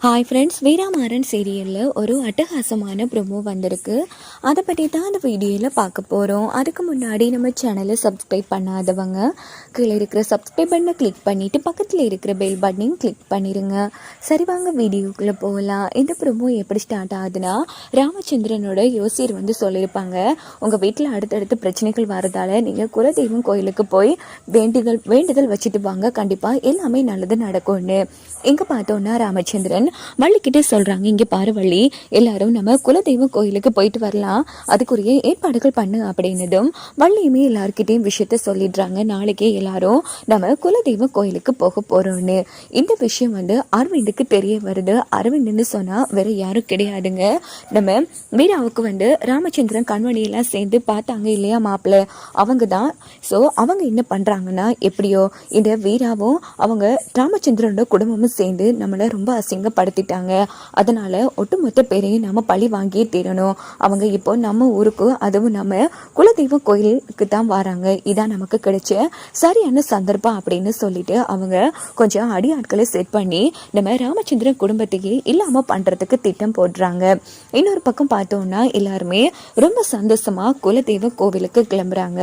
Hi friends, வீராமாறன் சீரியலில் ஒரு அட்டகாசமான ப்ரொமோ வந்திருக்கு. அதை பற்றி தான் அந்த வீடியோவில் பார்க்க போகிறோம். அதுக்கு முன்னாடி நம்ம சேனலை சப்ஸ்கிரைப் பண்ணாதவங்க கீழே இருக்கிற சப்ஸ்கிரைப் பட்டனை கிளிக் பண்ணிவிட்டு பக்கத்தில் இருக்கிற பெல் பட்டனையும் கிளிக் பண்ணிடுங்க. சரி, வாங்க வீடியோக்குள்ளே போகலாம். இந்த ப்ரொமோ எப்படி ஸ்டார்ட் ஆகுதுன்னா, ராமச்சந்திரனோட யோசியர் சொல்லியிருப்பாங்க, உங்கள் வீட்டில் அடுத்தடுத்து பிரச்சனைகள் வரதால் நீங்கள் குலதெய்வம் கோயிலுக்கு போய் வேண்டுதல் வச்சுட்டு வாங்க, கண்டிப்பாக எல்லாமே நல்லது நடக்கும்னு. இங்கே பார்த்தோன்னா ராமச்சந்திரன் வள்ளிக்கிட்டே சொல்கிறாங்க, இங்கே பாரு வள்ளி, எல்லாரும் நம்ம குலதெய்வம் கோயிலுக்கு போயிட்டு வரலாம், அதுக்குரிய ஏற்பாடுகள் பண்ணு அப்படின்னதும் வள்ளியுமே எல்லாருக்கிட்டையும் விஷயத்த சொல்லிடுறாங்க. நாளைக்கே எல்லாரும் நம்ம குலதெய்வம் கோயிலுக்கு போக போகிறோன்னு. இந்த விஷயம் அரவிந்துக்கு தெரிய வருது. அரவிந்துன்னு சொன்னால் வேற யாரும் கிடையாதுங்க, நம்ம வீராவுக்கு ராமச்சந்திரன் கண்மணியெல்லாம் சேர்ந்து பார்த்தாங்க இல்லையா மாப்பிள்ளை, அவங்க தான். ஸோ அவங்க என்ன பண்ணுறாங்கன்னா, எப்படியோ இந்த வீராவும் அவங்க ராமச்சந்திரனோட குடும்பமும் சேர்ந்து நம்மளை ரொம்ப அசிங்கப்படுத்திட்டாங்க. அதனால ஒட்டுமொத்த பேரையும் நம்ம பழி வாங்கியே தீரணும். அவங்க இப்போ நம்ம ஊருக்கு, அதுவும் நம்ம குலதெய்வம் கோயிலுக்கு தான் வராங்க. இதான் நமக்கு கிடைச்ச சரியான சந்தர்ப்பம் அப்படின்னு சொல்லிட்டு அவங்க கொஞ்சம் அடியாட்களை செட் பண்ணி நம்ம ராமச்சந்திரன் குடும்பத்தையே இல்லாம பண்றதுக்கு திட்டம் போடுறாங்க. இன்னொரு பக்கம் பார்த்தோம்னா எல்லாருமே ரொம்ப சந்தோஷமா குலதெய்வ கோவிலுக்கு கிளம்புறாங்க.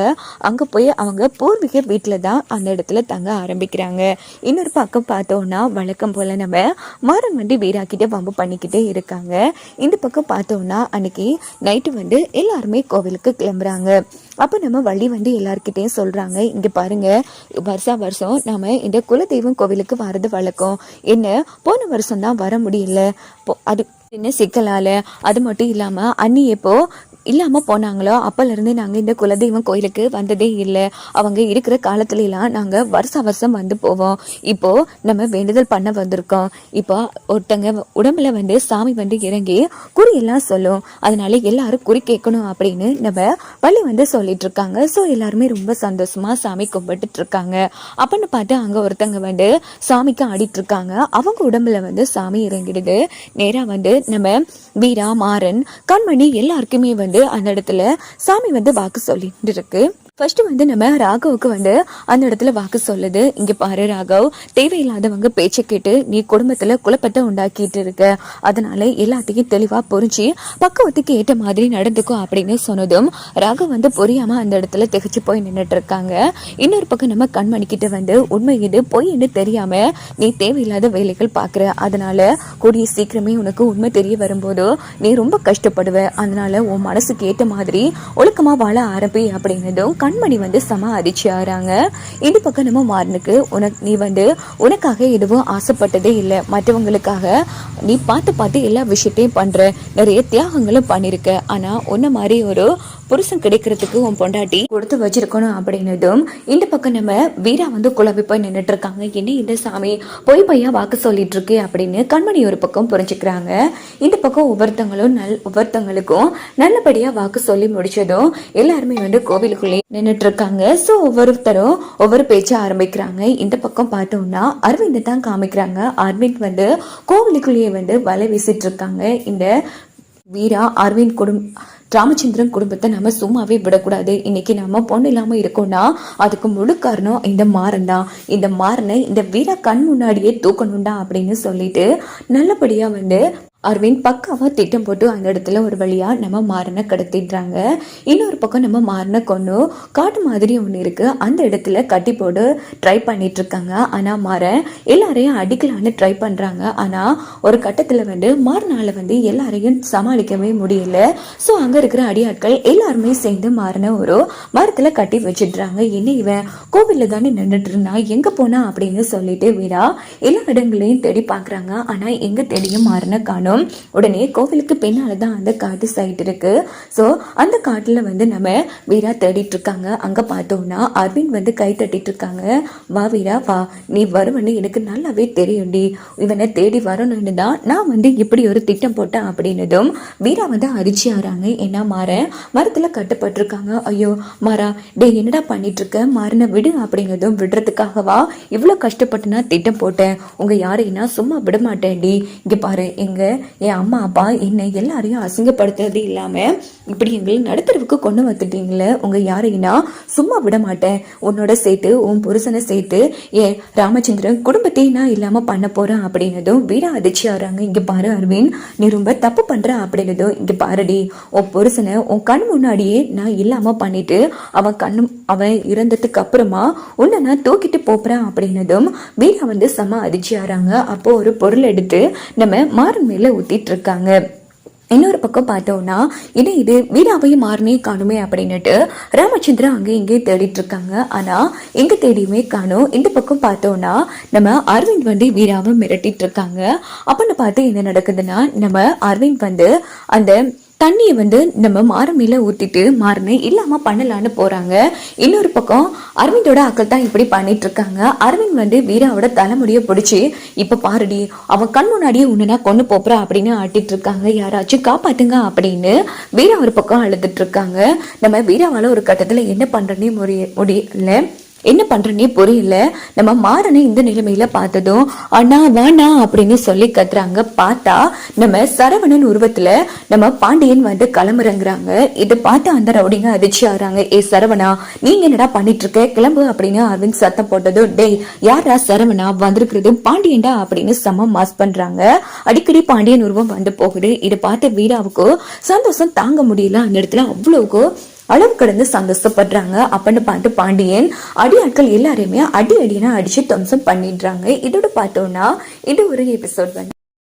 அங்க போய் அவங்க பூர்வீக வீட்டுல தான் அந்த இடத்துல தங்க ஆரம்பிக்கிறாங்க. இன்னொரு பக்கம் பார்த்தோம்னா வழக்கம் போல நம்ம மாறன் வீரா கிட்ட வம்பு பண்ணிக்கிட்டே இருக்காங்க. இந்த பக்கம் பார்த்தோம்னா அன்னைக்கு நைட்டு எல்லாருமே கோவிலுக்கு கிளம்புறாங்க. அப்போ நம்ம வள்ளி எல்லாருக்கிட்டையும் சொல்றாங்க, இங்க பாருங்க, வருஷம் நாம இந்த குலதெய்வம் கோவிலுக்கு வரது வழக்கம். என்ன போன வருஷம் தான் வர முடியல, அது என்ன சிக்கலால. அது மட்டும் இல்லாம அண்ணி எப்போ இல்லாமல் போனாங்களோ அப்போலேருந்து நாங்கள் இந்த குலதெய்வம் கோயிலுக்கு வந்ததே இல்லை. அவங்க இருக்கிற காலத்துலலாம் நாங்கள் வருஷம் போவோம். இப்போது நம்ம வேண்டுதல் பண்ண வந்திருக்கோம். இப்போ ஒருத்தங்க உடம்புல சாமி இறங்கி குறியெல்லாம் சொல்லும், அதனால எல்லாரும் குறி கேட்கணும் அப்படின்னு நம்ம வள்ளி சொல்லிட்டு இருக்காங்க. ஸோ எல்லாருமே ரொம்ப சந்தோஷமா சாமி கும்பிட்டுட்டு இருக்காங்க. அப்படின்னு பார்த்து அங்கே ஒருத்தங்க சாமிக்கு ஆடிட்டு இருக்காங்க. அவங்க உடம்புல சாமி இறங்கிடுது. நேராக நம்ம வீரா, மாறன், கண்மணி எல்லாருக்குமே அந்த இடத்துல சாமி வாக்கு சொல்லிட்டு இருக்கு. ஃபர்ஸ்ட் நம்ம ராகவுக்கு அந்த இடத்துல வாக்கு சொல்லுது, இங்க பாரு ராகவ், தேவையில்லாதவங்க பேச்சை கேட்டு நீ குடும்பத்துல குழப்பத்தை உண்டாக்கிட்டு இருக்க, அதனால எல்லாத்தையும் தெளிவா புரிஞ்சு பக்குவத்துக்கு ஏற்ற மாதிரி நடந்துக்கும் அப்படின்னு சொன்னதும் ராகவ் புரியாம அந்த இடத்துல திகச்சு போய் நின்றுட்டு இருக்காங்க. இன்னொரு பக்கம் நம்ம கண்மணிக்கிட்ட உண்மை இது பொய் என்று தெரியாம நீ தேவையில்லாத வேலைகள் பாக்குற, அதனால கூடிய சீக்கிரமே உனக்கு உண்மை தெரிய வரும்போது நீ ரொம்ப கஷ்டப்படுவ, அதனால உன் மனசுக்கு ஏற்ற மாதிரி ஒழுக்கமா வாழ ஆரம்பி அப்படின்னதும் கண்மணி சம அதிர்ச்சி ஆறாங்க. இந்த பக்கம் நம்ம மாறனுக்கு, நீ உனக்காக எதுவும் ஆசைப்பட்டதே இல்லை, மற்றவங்களுக்காக நீ பார்த்து எல்லா விஷயத்தையும் பண்ற, நிறைய தியாகங்களும் பண்ணிருக்க, ஆனா உன்ன மாதிரி ஒரு புருஷன் கிடைக்கிறதுக்கு உன் பொண்டாட்டி கொடுத்து வச்சிருக்கணும் அப்படின்னதும் இந்த பக்கம் நம்ம வீரா குழம்பி போய் நின்றுட்டு இருக்காங்க. என்ன இந்த சாமி பொய் பையா வாக்கு சொல்லிட்டு இருக்கே அப்படின்னு கண்மணி ஒரு பக்கம் புரிஞ்சுக்கிறாங்க. இந்த பக்கம் ஒவ்வொருத்தங்களுக்கும் நல்லபடியா வாக்கு சொல்லி முடிச்சதும் எல்லாருமே கோவிலுக்குள்ளே நின்றுட்டு இருக்காங்க. ஸோ ஒவ்வொருத்தரும் ஒவ்வொரு பேச்ச ஆரம்பிக்கிறாங்க. இந்த பக்கம் பார்த்தோம்னா அரவிந்த் தான் காமிக்கிறாங்க. அரவிந்த் கோவிலுக்குள்ளேயே வலை வீசிட்டு இருக்காங்க. இந்த வீரா அரவிந்த் ராமச்சந்திரன் குடும்பத்தை நம்ம சும்மாவே விடக்கூடாது. இன்னைக்கு நம்ம பொண்ணு இல்லாம இருக்கோம்னா அதுக்கு முழு காரணம் இந்த மாறன் தான். இந்த மாறனை இந்த வீரா கண் முன்னாடியே தூக்கணும்டா அப்படின்னு சொல்லிட்டு நல்லபடியா அரவிந்த் பக்காவா திட்டம் போட்டு அந்த இடத்துல ஒரு வழியா நம்ம மாறனை கடத்திடுறாங்க. இன்னொரு பக்கம் நம்ம மாறனை கொண்டு காட்டு மாதிரி ஒன்று இருக்கு, அந்த இடத்துல கட்டி போட்டு ட்ரை பண்ணிட்டு இருக்காங்க. ஆனா மாறன் எல்லாரையும் அடிக்கலான்னு ட்ரை பண்றாங்க. ஆனா ஒரு கட்டத்துல மாறனால எல்லாரையும் சமாளிக்கவே முடியல. ஸோ அங்க இருக்கிற அடியாட்கள் எல்லாருமே சேர்ந்து மாறனை ஒரு மரத்துல கட்டி வச்சிடுறாங்க. என்ன இவன் கோவில்ல தானே நின்றுட்டு இருந்தா, எங்க போனா அப்படின்னு சொல்லிட்டு வீரா எல்லா இடங்களையும் தேடி பாக்குறாங்க. ஆனா எங்க தேடியும் மாறனை காணும். உடனே கோவிலுக்கு பின்னால்தான் அந்த காட்டு சைட் இருக்கு. ஸோ அந்த காட்டுல நம்ம வீரா தேடிட்டு இருக்காங்க. அங்க பார்த்தோம்னா அரவிந்த் கை தட்டிட்டு இருக்காங்க. வா வீரா வா, நீ வருவன்னு எனக்கு நல்லாவே தெரியும்டி, இவனை தேடி வரணும்னு தான் நான் இப்படி ஒரு திட்டம் போட்டேன் அப்படின்னதும் வீரா அரிச்சி ஆறாங்க. என்ன மாற மரத்துல கட்டுப்பட்டிருக்காங்க. ஐயோ மாறா, டே என்னடா பண்ணிட்டு இருக்க, மாறின விடு அப்படின்னதும் விடுறதுக்காகவா இவ்வளவு கஷ்டப்பட்டு நான் திட்டம் போட்டேன், உங்க யாரையும் நான் சும்மா விட மாட்டேன்டி, இங்க பாரு, எங்க என் அம்மா அப்பா என்னை எல்லாரையும் அசிங்கப்படுத்துறது இல்லாம இப்படி எங்களை நடுத்தரவுக்கு அளவுக்கு கொண்டு வந்துட்டீங்களே உங்க யாரைனா சும்மா விட மாட்டேன். உன்னோட சேர்த்து உன் புருஷனை சேர்த்து ஏன் ராமச்சந்திரன் குடும்பத்தையும் நான் இல்லாம பண்ண போறேன் அப்படின்னதும் வீரா அதிர்ச்சி ஆறாங்க. இங்க பாரு அரவிந்த், நீ ரொம்ப தப்பு பண்ற அப்படின்னதும் இங்க பாருடி, உன் புருஷனை உன் கண் முன்னாடியே நான் இல்லாம பண்ணிட்டு அவன் இறந்ததுக்கு அப்புறமா உன்னை நான் தூக்கிட்டு போறேன் அப்படின்னதும் வீரா செம அதிர்ச்சி ஆறாங்க. அப்போ ஒரு பொருள் எடுத்து நம்ம மாறன் மேல ஊத்திட்டு இருக்காங்க. இன்னொரு பக்கம் பார்த்தோம்னா இது வீராவையும் மாறனே காணுமே அப்படின்னுட்டு ராமச்சந்திரன் அங்கே இங்கே தேடிட்டு இருக்காங்க. ஆனா எங்க தேடியுமே காணும். இந்த பக்கம் பார்த்தோம்னா நம்ம அரவிந்த் வீராவை மிரட்டிட்டு இருக்காங்க. அப்படின்னு பார்த்து என்ன நடக்குதுன்னா நம்ம அரவிந்த் அந்த தண்ணியை நம்ம மாறு மேல ஊத்திட்டு மாறுன்னு இல்லாம பண்ணலான்னு போறாங்க. இன்னொரு பக்கம் அரவிந்தோட அக்கள் தான் இப்படி பண்ணிட்டு இருக்காங்க. அரவிந்த் வீராவோட தலைமுடிய பிடிச்சி இப்ப பாருடி, அவன் கண் முன்னாடியே உன்னை கொண்டு போறா அப்படின்னு ஆட்டிட்டு இருக்காங்க. யாராச்சும் காப்பாத்துங்க அப்படின்னு வீரா ஒரு பக்கம் அழுதுட்டு இருக்காங்க. நம்ம வீராவால ஒரு கட்டத்துல என்ன பண்றேன்னே முடியல, என்ன பண்றேன்னே புரியல. நம்ம மாறனை இந்த நிலைமையில பார்த்ததும் அண்ணா வேணா அப்படின்னு சொல்லி கத்துறாங்க. பார்த்தா நம்ம சரவணன் உருவத்துல நம்ம பாண்டியன் கிளம்புறங்கிறாங்க. இதை பார்த்து அந்த ரவுடிங்க அதிர்ச்சி ஆறாங்க. ஏ சரவணா, நீங்க என்னடா பண்ணிட்டு இருக்க, கிளம்பு அப்படின்னு அரவிந்த் சத்தம் போட்டதும் டேய் யாரா சரவணா வந்திருக்கிறது பாண்டியன்டா அப்படின்னு செம மாஸ் பண்றாங்க. அடிக்கடி பாண்டியன் உருவம் போகுது. இதை பார்த்து வீராவுக்கு சந்தோஷம் தாங்க முடியல. அந்த இடத்துல அவ்வளவுக்கு அளவு கடந்து சந்தோஷப்படுறாங்க. அப்படின்னு பார்த்து பாண்டியன் ஆட்கள் எல்லாரையுமே அடினா அடிச்சு துவம்சம் பண்ணிடுறாங்க. இதோட பார்த்தோம்னா இது ஒரு எபிசோட்